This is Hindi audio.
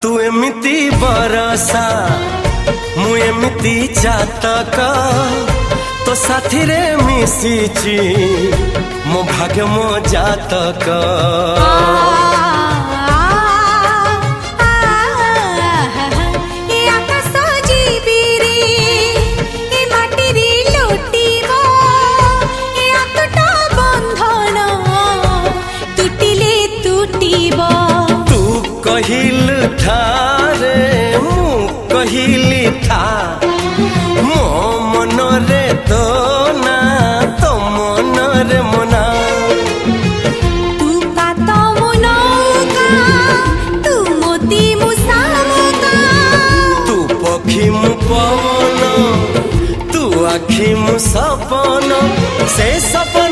तू एमिति बरसा मु एमिति चातक तो साथी रे मिशिची मो भाग्य मो जातक। कहिल था रे मु कहिली था मो मन रे तो ना तो मन रे मना। तू का तो मुनौका तू मोती मुसामुका तू पखी मु पवन तू आखी मु सपन से सपन